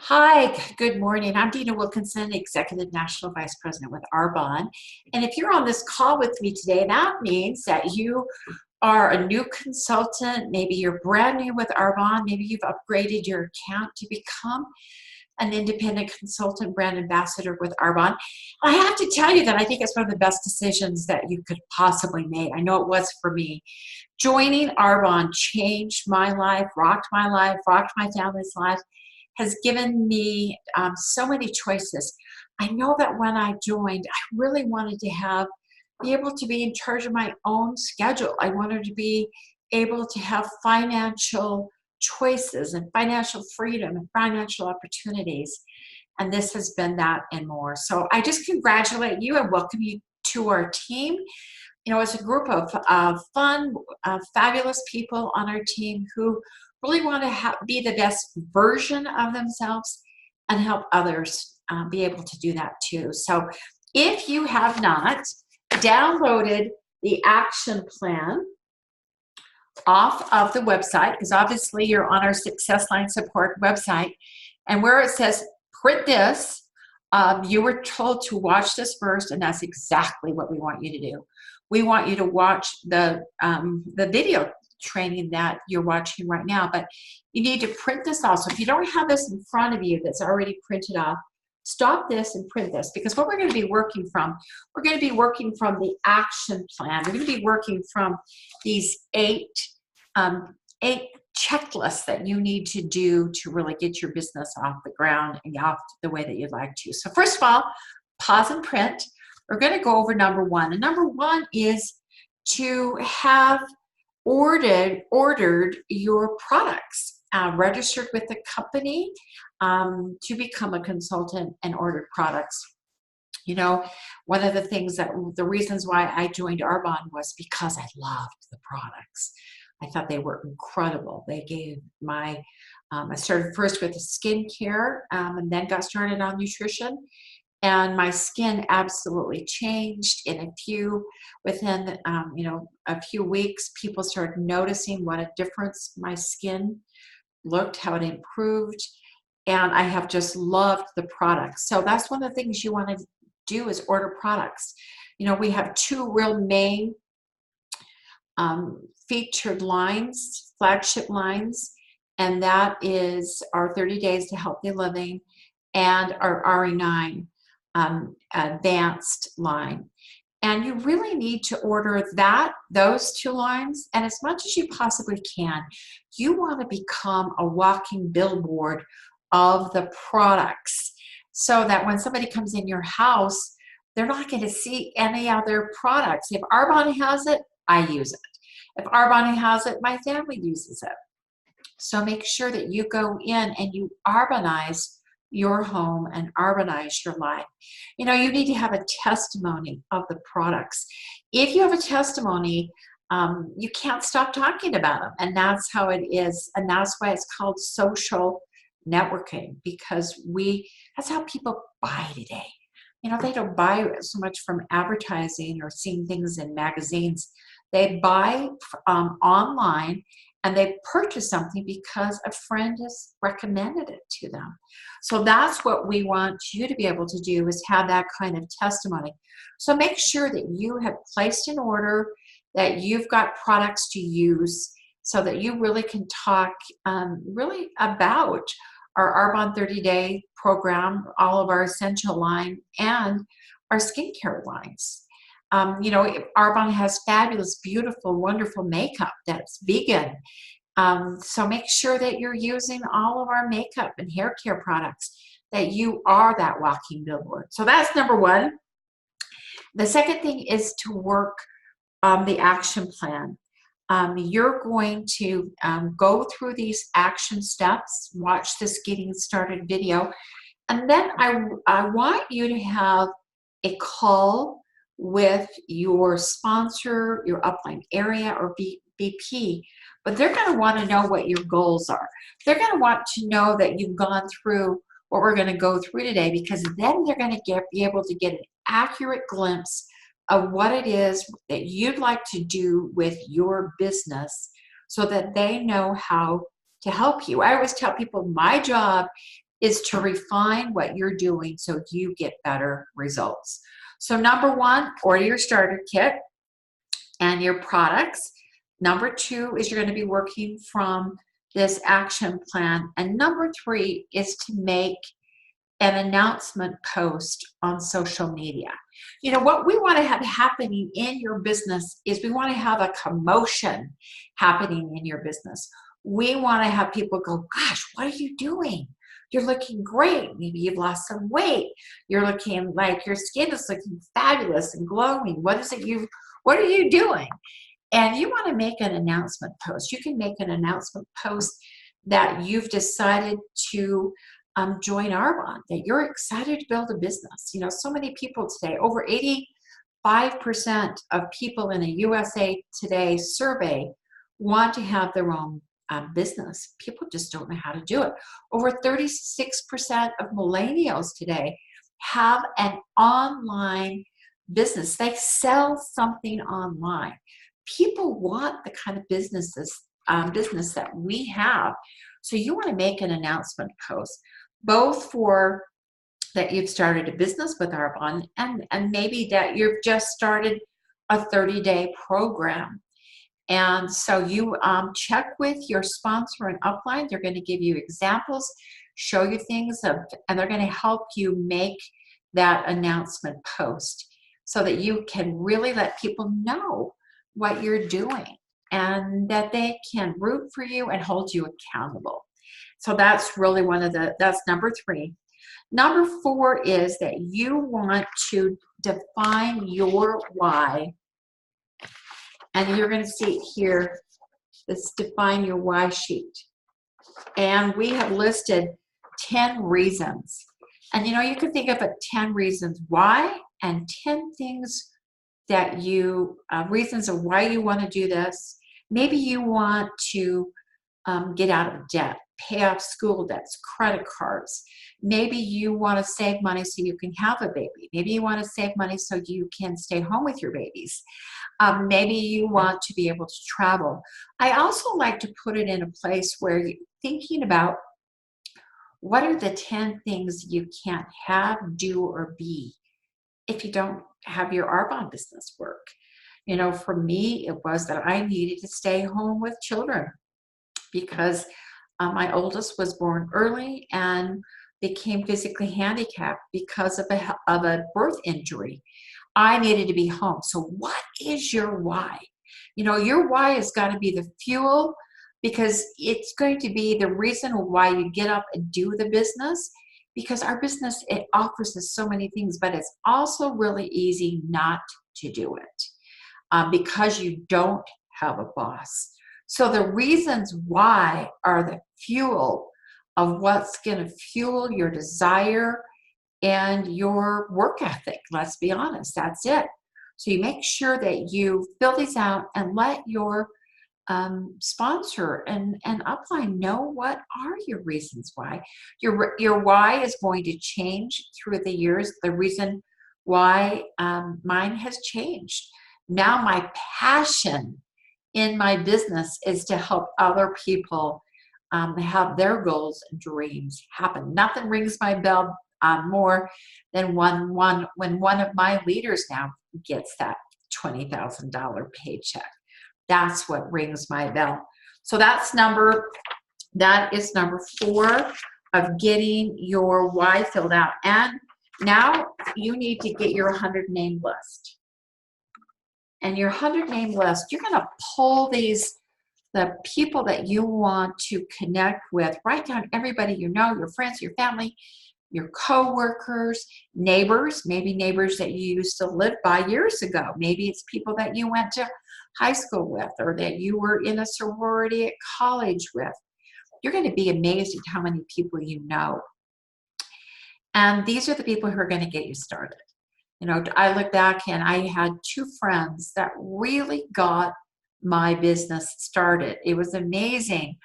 Hi, good morning. I'm Dina Wilkinson, Executive National Vice President with Arbonne. And if you're on this call with me today, that means that you are a new consultant. Maybe you're brand new with Arbonne. Maybe you've upgraded your account to become an independent consultant brand ambassador with Arbonne. I have to tell you that I think it's one of the best decisions that you could possibly make. I know it was for me. Joining Arbonne changed my life, rocked my family's life, has given me so many choices. I know that when I joined, I really wanted to be able to be in charge of my own schedule. I wanted to be able to have financial choices and financial freedom and financial opportunities. And this has been that and more. So I just congratulate you and welcome you to our team. You know, it's a group of fun, fabulous people on our team who really want to be the best version of themselves and help others be able to do that too. So if you have not downloaded the action plan off of the website, because obviously you're on our Success Line Support website, and where it says print this, you were told to watch this first, and that's exactly what we want you to do. We want you to watch the video training that you're watching right now, but you need to print this off. So if you don't have this in front of you that's already printed off, stop this and print this, because what we're going to be working from, we're going to be working from the action plan. We're going to be working from these eight checklists that you need to do to really get your business off the ground and off the way that you'd like to. So first of all, pause and print. We're going to go over number one. And number one is to have ordered your products, registered with the company to become a consultant and ordered products. You know, one of the reasons why I joined Arbonne was because I loved the products. I thought they were incredible. They gave I started first with the skincare and then got started on nutrition. And my skin absolutely changed within a few weeks. People started noticing what a difference my skin looked, how it improved, and I have just loved the products. So that's one of the things you want to do is order products. You know, we have two real main featured lines, flagship lines, and that is our 30 Days to Healthy Living and our RE9 advanced line. And you really need to order those two lines, and as much as you possibly can. You want to become a walking billboard of the products so that when somebody comes in your house, they're not going to see any other products. If Arbonne has it, I use it. If Arbonne has it, my family uses it. So make sure that you go in and you Arbonnize your home and Arbonnize your life. You know, you need to have a testimony of the products. If you have a testimony, you can't stop talking about them. And that's how it is. And that's why it's called social networking, because that's how people buy today. You know, they don't buy so much from advertising or seeing things in magazines. They buy online, and they purchase something because a friend has recommended it to them. So that's what we want you to be able to do, is have that kind of testimony. So make sure that you have placed an order, that you've got products to use, so that you really can talk really about our Arbonne 30-day program, all of our essential line, and our skincare lines. You know, Arbonne has fabulous, beautiful, wonderful makeup that's vegan. So make sure that you're using all of our makeup and hair care products, that you are that walking billboard. So that's number one. The second thing is to work the action plan. You're going to go through these action steps, watch this getting started video, and then I want you to have a call with your sponsor, your upline area, or BP, but they're going to want to know what your goals are. They're going to want to know that you've gone through what we're going to go through today, because then they're going to be able to get an accurate glimpse of what it is that you'd like to do with your business, so that they know how to help you. I always tell people my job is to refine what you're doing so you get better results. So number one, order your starter kit and your products. Number two is you're going to be working from this action plan. And number three is to make an announcement post on social media. You know, what we want to have happening in your business is we want to have a commotion happening in your business. We want to have people go, gosh, what are you doing? You're looking great. Maybe you've lost some weight. You're looking like your skin is looking fabulous and glowing. What are you doing? And you want to make an announcement post. You can make an announcement post that you've decided to join Arbonne, that you're excited to build a business. You know, so many people today, over 85% of people in a USA Today survey want to have their own business. People just don't know how to do it. Over 36% of millennials today have an online business. They sell something online. People want the kind of business that we have. So you want to make an announcement post, both for that you've started a business with Arbonne and maybe that you've just started a 30-day program. And so you check with your sponsor and upline. They're going to give you examples, show you things, and they're going to help you make that announcement post so that you can really let people know what you're doing and that they can root for you and hold you accountable. So that's really that's number three. Number four is that you want to define your why. And you're going to see it here, this define your why sheet. And we have listed 10 reasons. And you know, you can think of it 10 reasons why and 10 things that reasons of why you want to do this. Maybe you want to get out of debt, pay off school debts, credit cards. Maybe you want to save money so you can have a baby. Maybe you want to save money so you can stay home with your babies. Maybe you want to be able to travel. I also like to put it in a place where you're thinking about what are the 10 things you can't have, do, or be if you don't have your Arbonne business work. You know, for me, it was that I needed to stay home with children because my oldest was born early and became physically handicapped because of a birth injury. I needed to be home. So what is your why? You know, your why has got to be the fuel because it's going to be the reason why you get up and do the business, because our business, it offers us so many things, but it's also really easy not to do it because you don't have a boss. So the reasons why are the fuel of what's going to fuel your desire and your work ethic. Let's be honest, that's it. So you make sure that you fill these out and let your sponsor and upline know what are your reasons why. Your why is going to change through the years. The reason why mine has changed. Now my passion in my business is to help other people have their goals and dreams happen. Nothing rings my bell more than when one of my leaders now gets that $20,000 paycheck. That's what rings my bell. So that is number 4 of getting your why filled out. And now you need to get your 100 name list. And your 100 name list, you're going to pull the people that you want to connect with. Write down everybody you know, your friends, your family, your co-workers, neighbors, maybe neighbors that you used to live by years ago. Maybe it's people that you went to high school with or that you were in a sorority at college with. You're going to be amazed at how many people you know. And these are the people who are going to get you started. You know, I look back and I had 2 friends that really got my business started. It was amazing.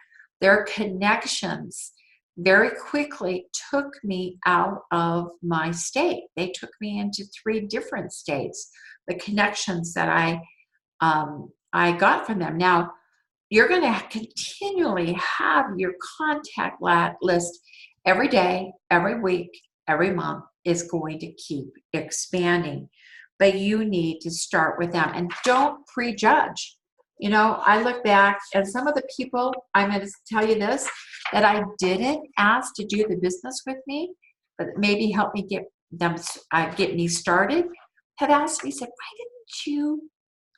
Their connections very quickly took me out of my state. They took me into 3 different states. The connections that I got from them. Now, you're going to continually have your contact list every day, every week, every month is going to keep expanding. But you need to start with them and don't prejudge. You know, I look back and some of the people, I'm going to tell you this, that I didn't ask to do the business with me, but maybe help me get them, get me started, have asked me, said, why didn't you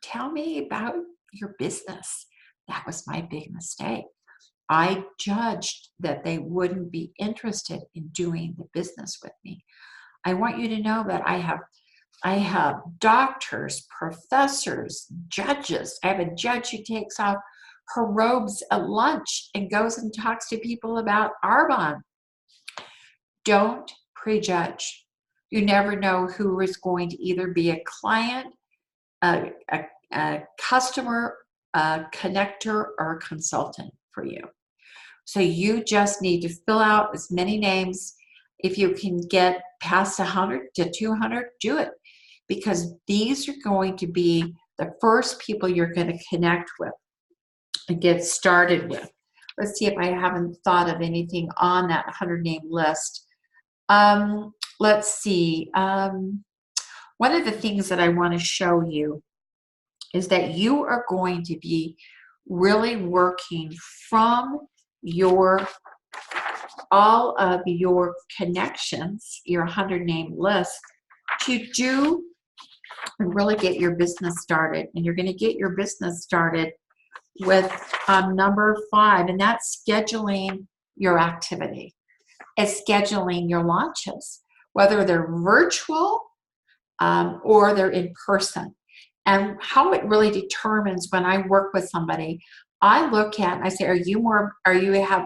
tell me about your business? That was my big mistake. I judged that they wouldn't be interested in doing the business with me. I want you to know that I have doctors, professors, judges. I have a judge who takes off her robes at lunch and goes and talks to people about Arbonne. Don't prejudge. You never know who is going to either be a client, a customer, a connector, or a consultant for you. So you just need to fill out as many names. If you can get past 100 to 200, do it, because these are going to be the first people you're going to connect with and get started with. Let's see if I haven't thought of anything on that 100 name list. Let's see. One of the things that I want to show you is that you are going to be really working from all of your connections, your 100 name list, to do and really get your business started. And you're going to get your business started with number 5, and that's scheduling your activity. It's scheduling your launches, whether they're virtual or they're in person. And how it really determines when I work with somebody, I look at and I say, are you have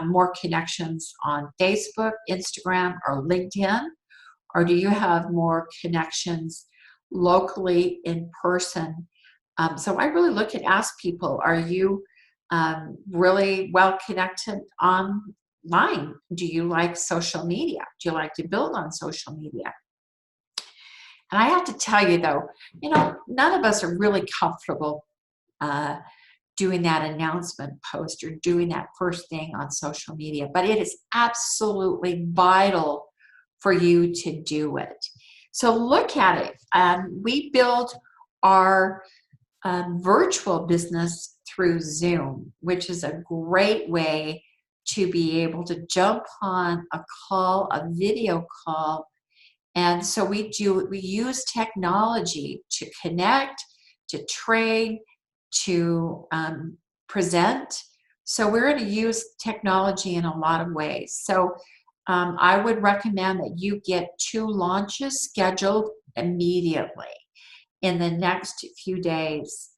more connections on Facebook, Instagram, or LinkedIn? Or do you have more connections locally in person? So I really look and ask people, are you really well connected online? Do you like social media? Do you like to build on social media? And I have to tell you though, you know, none of us are really comfortable doing that announcement post or doing that first thing on social media, but it is absolutely vital for you to do it. So look at it. We build our virtual business through Zoom, which is a great way to be able to jump on a call, a video call. And so we use technology to connect, to trade, to present. So we're going to use technology in a lot of ways. So I would recommend that you get 2 launches scheduled immediately in the next few days,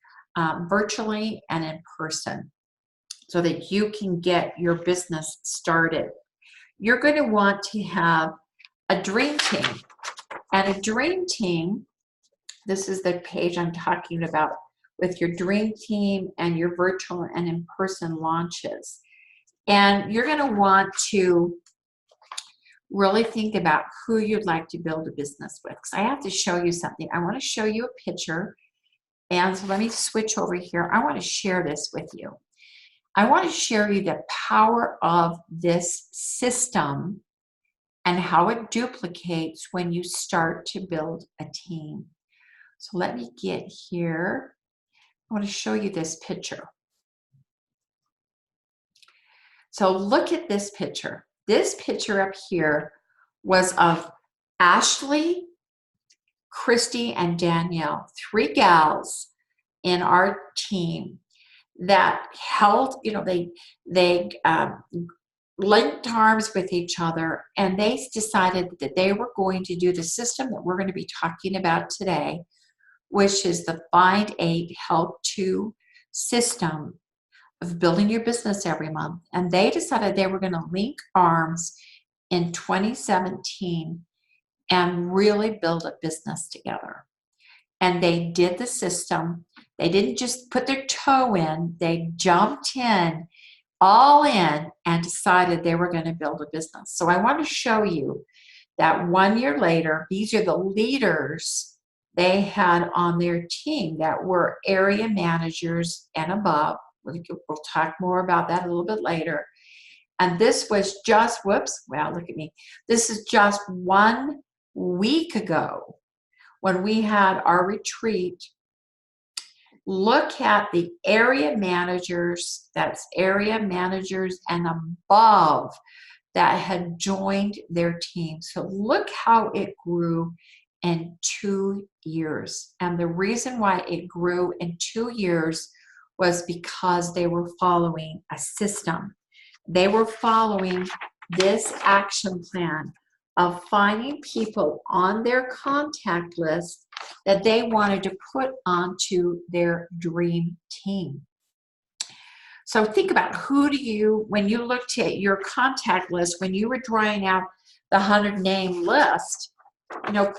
virtually and in person, so that you can get your business started. You're going to want to have a dream team. And a dream team, this is the page I'm talking about, with your dream team and your virtual and in-person launches. And you're going to want to really think about who you'd like to build a business with. Because I have to show you something. I want to show you a picture. And so let me switch over here. I want to share this with you. I want to share you the power of this system and how it duplicates when you start to build a team. So let me get here. I want to show you this picture. So look at this picture. This picture up here was of Ashley, Christy, and Danielle, 3 gals in our team that held, you know, they linked arms with each other, and they decided that they were going to do the system that we're going to be talking about today, which is the Find 8 Help 2 system of building your business every month. And they decided they were going to link arms in 2017 and really build a business together. And they did the system. They didn't just put their toe in, they jumped in, all in, and decided they were going to build a business. So I want to show you that 1 year later, these are the leaders they had on their team that were area managers and above. We'll talk more about that a little bit later. And this was just, whoops, wow, look at me. This is just 1 week ago when we had our retreat. Look at the area managers, that's area managers and above, that had joined their team. So look how it grew in 2 years. And the reason why it grew in 2 years was because they were following a system. They were following this action plan of finding people on their contact list that they wanted to put onto their dream team. So think about, who do you, when you looked at your contact list, when you were drawing out the 100 name list,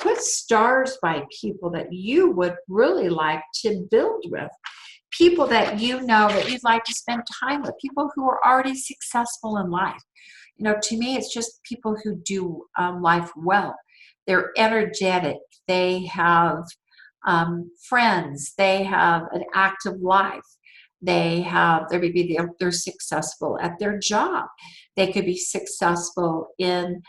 put stars by people that you would really like to build with, people that you know that you'd like to spend time with, people who are already successful in life. To me, it's just people who do life well. They're energetic. They have friends. They have an active life. They're successful at their job. They could be successful in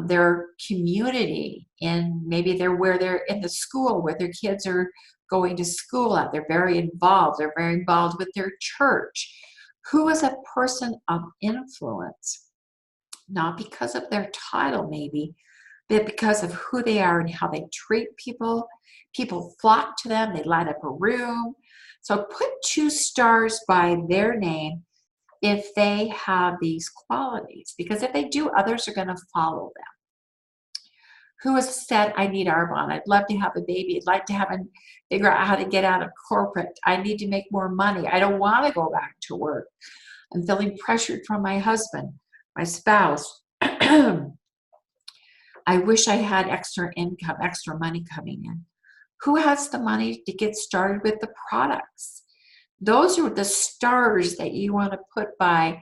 their community, and maybe they're in the school where their kids are going to school at. They're very involved. They're very involved with their church. Who is a person of influence? Not because of their title, maybe, but because of who they are and how they treat people. People flock to them. They light up a room. So put 2 stars by their name if they have these qualities, because if they do, others are going to follow them. Who has said, I need Arbonne. I'd love to have a baby. I'd like to figure out how to get out of corporate. I need to make more money. I don't want to go back to work. I'm feeling pressured from my husband, my spouse. I wish I had extra income, extra money coming in. Who has the money to get started with the products? Those are the stars that you want to put by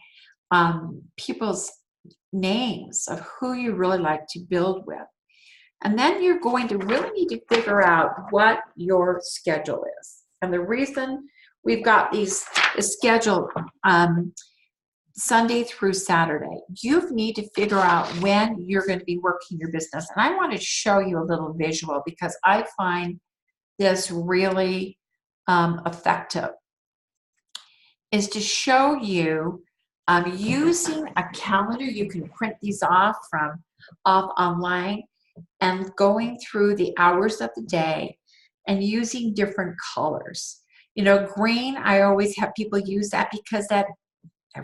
people's names of who you really like to build with. And then you're going to really need to figure out what your schedule is. And the reason we've got the schedule Sunday through Saturday, you need to figure out when you're going to be working your business. And I want to show you a little visual because I find this really effective, is to show you using a calendar. You can print these off online, and going through the hours of the day and using different colors. Green, I always have people use that because that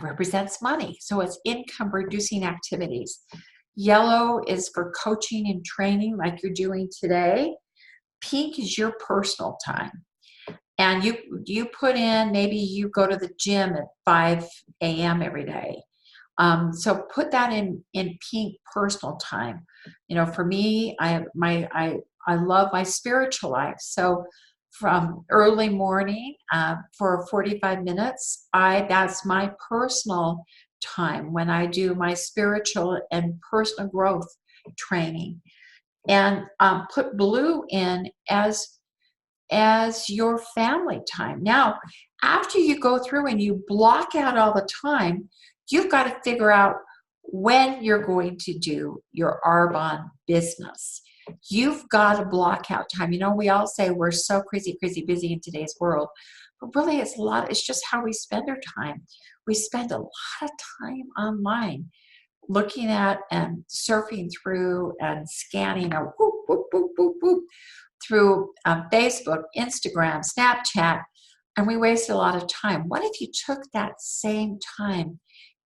represents money. So it's income producing activities. Yellow is for coaching and training like you're doing today. Pink is your personal time. And you put in, maybe you go to the gym at 5 a.m. every day. So put that in pink, personal time. For me, I love my spiritual life. So from early morning for 45 minutes, that's my personal time when I do my spiritual and personal growth training. And put blue in as your family time. Now, after you go through and you block out all the time, you've got to figure out when you're going to do your Arbonne business. You've got to block out time. We all say we're so crazy busy in today's world, but really it's just how we spend our time. We spend a lot of time online looking at and surfing through and scanning through Facebook, Instagram, Snapchat, and we waste a lot of time. What if you took that same time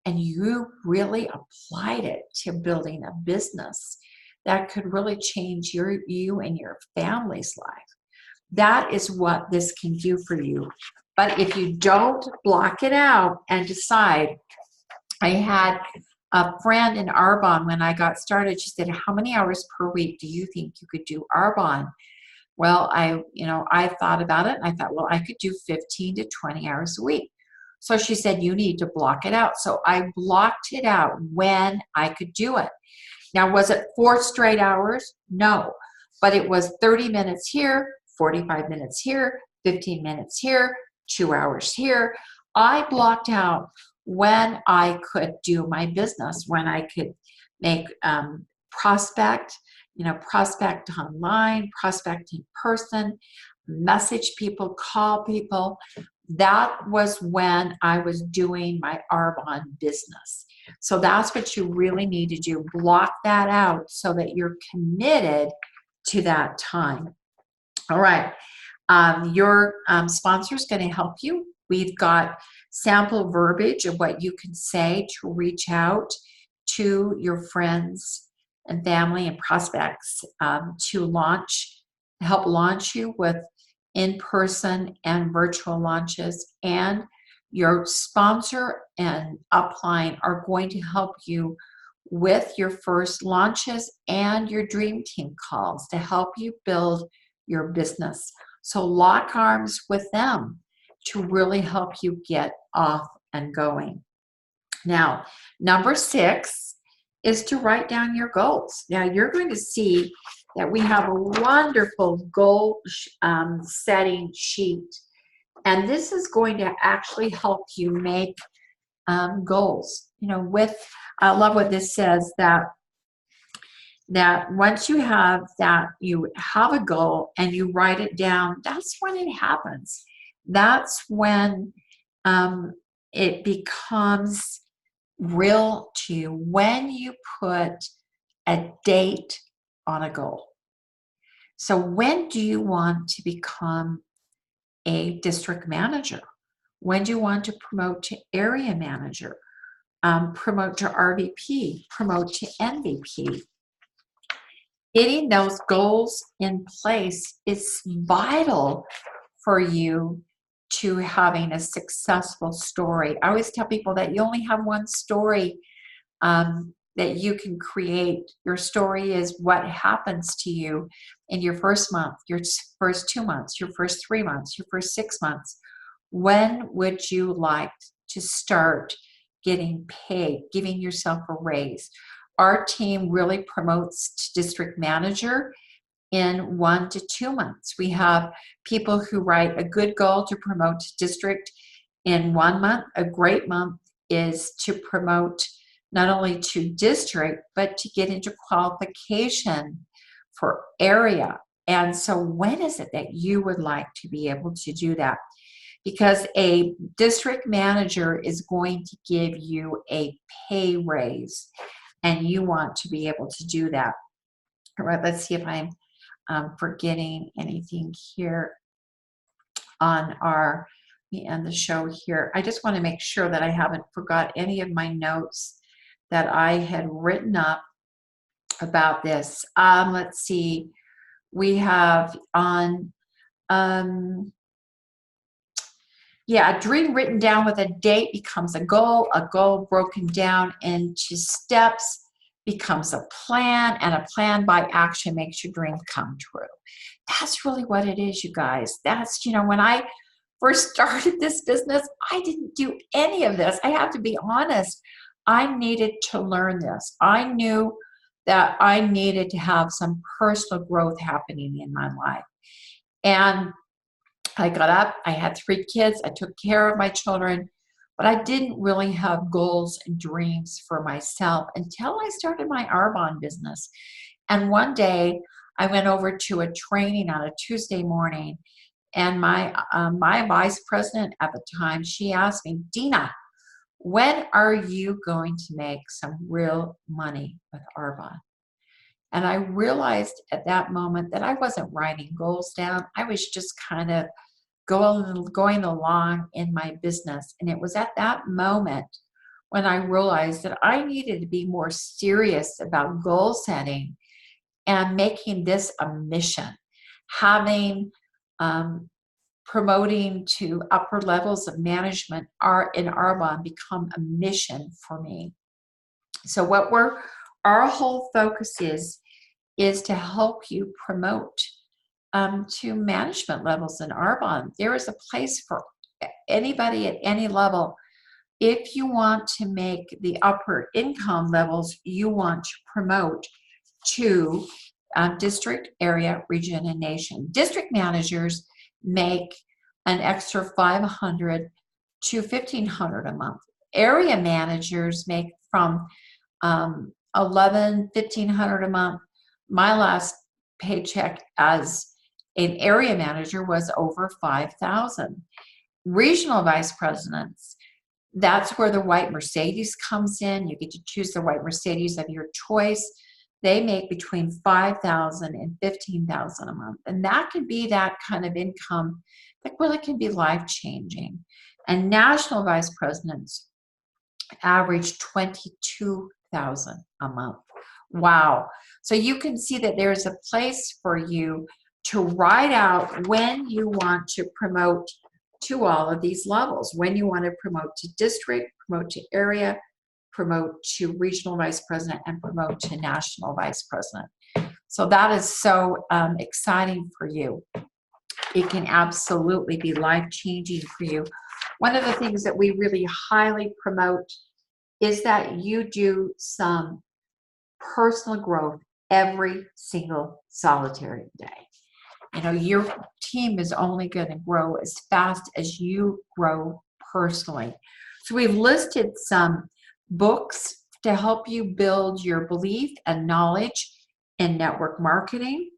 and you really applied it to building a business that could really change you and your family's life? That is what this can do for you. But if you don't block it out and decide, I had a friend in Arbonne when I got started. She said, how many hours per week do you think you could do Arbonne? Well, I thought about it, and I thought, well, I could do 15 to 20 hours a week. So she said, you need to block it out. So I blocked it out when I could do it. Now, was it 4 straight hours? No, but it was 30 minutes here, 45 minutes here, 15 minutes here, 2 hours here. I blocked out when I could do my business, when I could make prospect, prospect online, prospect in person, message people, call people. That was when I was doing my Arbonne business. So that's what you really need to do. Block that out so that you're committed to that time. All right. Your sponsor is going to help you. We've got sample verbiage of what you can say to reach out to your friends and family and prospects to help launch you with in-person and virtual launches. And your sponsor and upline are going to help you with your first launches and your dream team calls to help you build your business. So lock arms with them to really help you get off and going. Now, number 6 is to write down your goals. Now, you're going to see that we have a wonderful goal setting sheet, and this is going to actually help you make goals. I love what this says, that once you have a goal and you write it down, that's when it happens. That's when it becomes real to you, when you put a date on a goal. So when do you want to become a district manager? When do you want to promote to area manager? Promote to RVP, promote to MVP? Getting those goals in place is vital for you to having a successful story. I always tell people that you only have one story that you can create. Your story is what happens to you in your first month, your first 2 months, your first 3 months, your first 6 months. When would you like to start getting paid, giving yourself a raise? Our team really promotes to district manager in 1 to 2 months. We have people who write a good goal to promote to district in 1 month. A great month is to promote not only to district, but to get into qualification for area. And so when is it that you would like to be able to do that? Because a district manager is going to give you a pay raise, and you want to be able to do that. All right, let's see if I'm forgetting anything here on me end the show here. I just want to make sure that I haven't forgot any of my notes that I had written up about this. Let's see. We have on, a dream written down with a date becomes a goal broken down into steps becomes a plan, and a plan by action makes your dream come true. That's really what it is, you guys. That's, when I first started this business, I didn't do any of this. I have to be honest. I needed to learn this. I knew that I needed to have some personal growth happening in my life. And I got up, I had 3 kids, I took care of my children, but I didn't really have goals and dreams for myself until I started my Arbonne business. And one day I went over to a training on a Tuesday morning, and my vice president at the time, she asked me, Dina, when are you going to make some real money with Arbonne? And I realized at that moment that I wasn't writing goals down. I was just kind of going along in my business. And it was at that moment when I realized that I needed to be more serious about goal setting and making this a mission. Having promoting to upper levels of management in Arbonne become a mission for me. So what our whole focus is to help you promote to management levels in Arbonne. There is a place for anybody at any level. If you want to make the upper income levels, you want to promote to district, area, region, and nation. District managers make an extra $500 to $1,500 a month. area managers make from 1,500 a month. My last paycheck as an area manager was over 5,000. Regional vice presidents, that's where the white Mercedes comes in. You get to choose the white Mercedes of your choice. They make between 5,000 and 15,000 a month. And that can be that kind of income that really can be life-changing. And national vice presidents average 22,000 a month. Wow. So you can see that there's a place for you to write out when you want to promote to all of these levels, when you want to promote to district, promote to area, promote to regional vice president, and promote to national vice president. So that is so exciting for you. It can absolutely be life-changing for you. One of the things that we really highly promote is that you do some personal growth every single solitary day. You know, your team is only going to grow as fast as you grow personally. So we've listed some books to help you build your belief and knowledge in network marketing,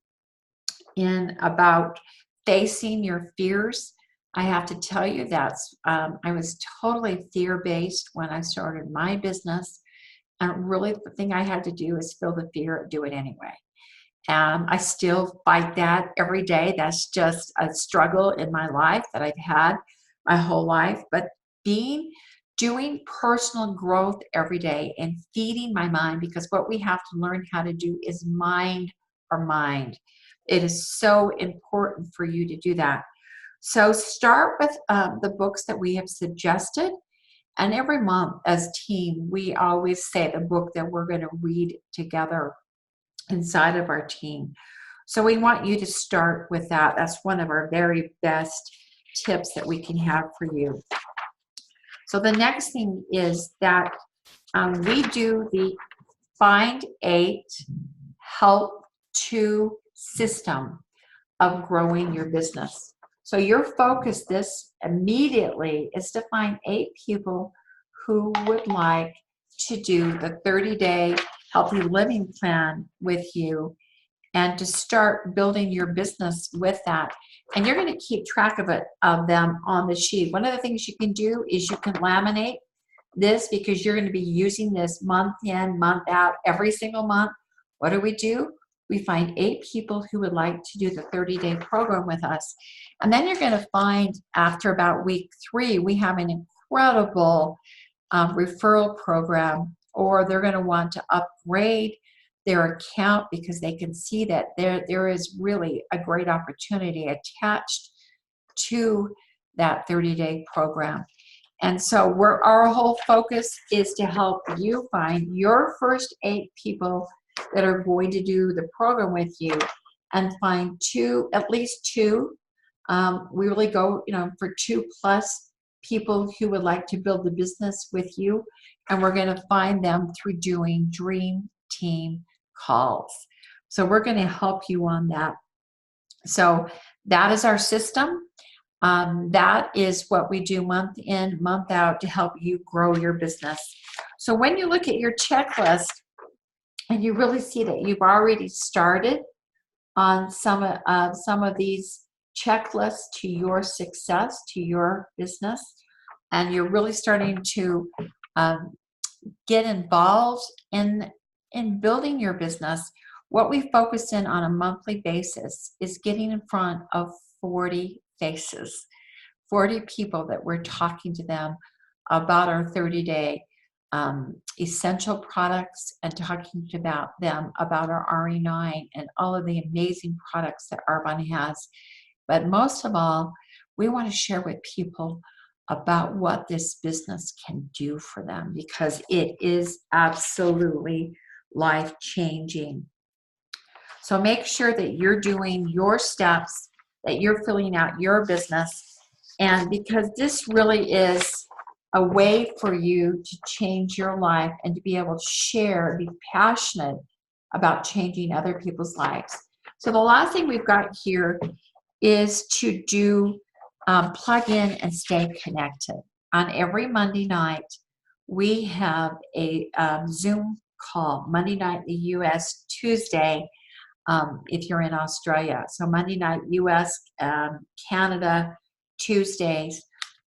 in about facing your fears. I have to tell you that I was totally fear-based when I started my business. And really the thing I had to do is feel the fear and do it anyway. I still fight that every day. That's just a struggle in my life that I've had my whole life. But doing personal growth every day and feeding my mind, because what we have to learn how to do is mind our mind. It is so important for you to do that. So start with the books that we have suggested. And every month as a team, we always say the book that we're going to read together inside of our team. So we want you to start with that. That's one of our very best tips that we can have for you. So the next thing is that we do the Find 8 Help 2 system of growing your business. So your focus this immediately is to find 8 people who would like to do the 30-day healthy living plan with you and to start building your business with that. And you're going to keep track of them on the sheet. One of the things you can do is you can laminate this, because you're going to be using this month in, month out, every single month. What do? We find 8 people who would like to do the 30-day program with us. And then you're going to find after about week 3, we have an incredible referral program, or they're going to want to upgrade their account because they can see that there is really a great opportunity attached to that 30-day program. And so our whole focus is to help you find your first 8 people that are going to do the program with you, and find at least 2. We really go, for 2+ people who would like to build the business with you, and we're going to find them through doing dream team calls. So we're going to help you on that. So that is our system. That is what we do month in, month out to help you grow your business. So when you look at your checklist and you really see that you've already started on some of these checklists to your success, to your business, and you're really starting to get involved in building your business, what we focus in on a monthly basis is getting in front of 40 faces, 40 people that we're talking to them about our 30-day essential products, and talking about them about our RE9 and all of the amazing products that Arbonne has. But most of all, we want to share with people about what this business can do for them, because it is absolutely life-changing. So make sure that you're doing your steps, that you're filling out your business, and because this really is a way for you to change your life and to be able to share, be passionate about changing other people's lives. So the last thing we've got here is to do plug in and stay connected. On every Monday night, we have a Zoom call Monday night in the US, Tuesday if you're in Australia. So Monday night US, Canada, Tuesdays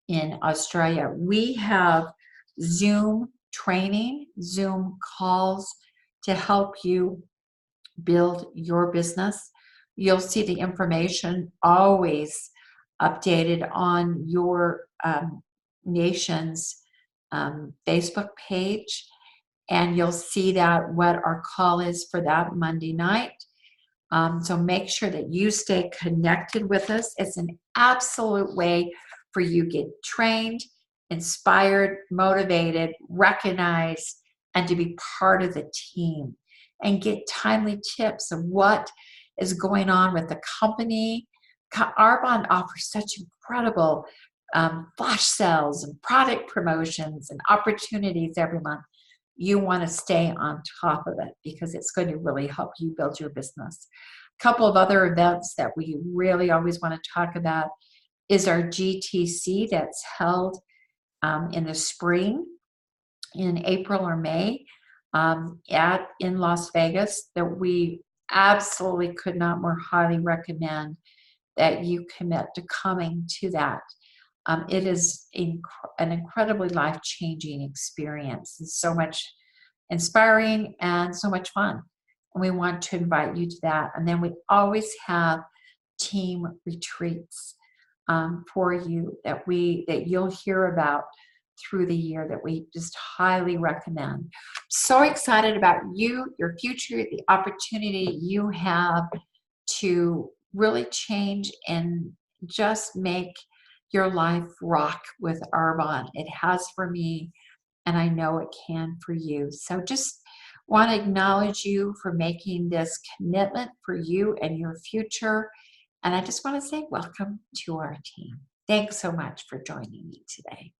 in Australia. We have Zoom training, Zoom calls to help you build your business. You'll see the information always updated on your nation's Facebook page, and you'll see that what our call is for that Monday night. So make sure that you stay connected with us. It's an absolute way for you to get trained, inspired, motivated, recognized, and to be part of the team and get timely tips of what is going on with the company. Arbonne offers such incredible flash sales and product promotions and opportunities every month. You want to stay on top of it because it's going to really help you build your business. A couple of other events that we really always want to talk about is our GTC that's held in the spring in April or May in Las Vegas, that we absolutely could not more highly recommend that you commit to coming to that. It is an incredibly life-changing experience. It's so much inspiring and so much fun. And we want to invite you to that. And then we always have team retreats for you that you'll hear about through the year that we just highly recommend. So excited about you, your future, the opportunity you have to really change and just make your life rock with Arbonne. It has for me, and I know it can for you. So just want to acknowledge you for making this commitment for you and your future. And I just want to say welcome to our team. Thanks so much for joining me today.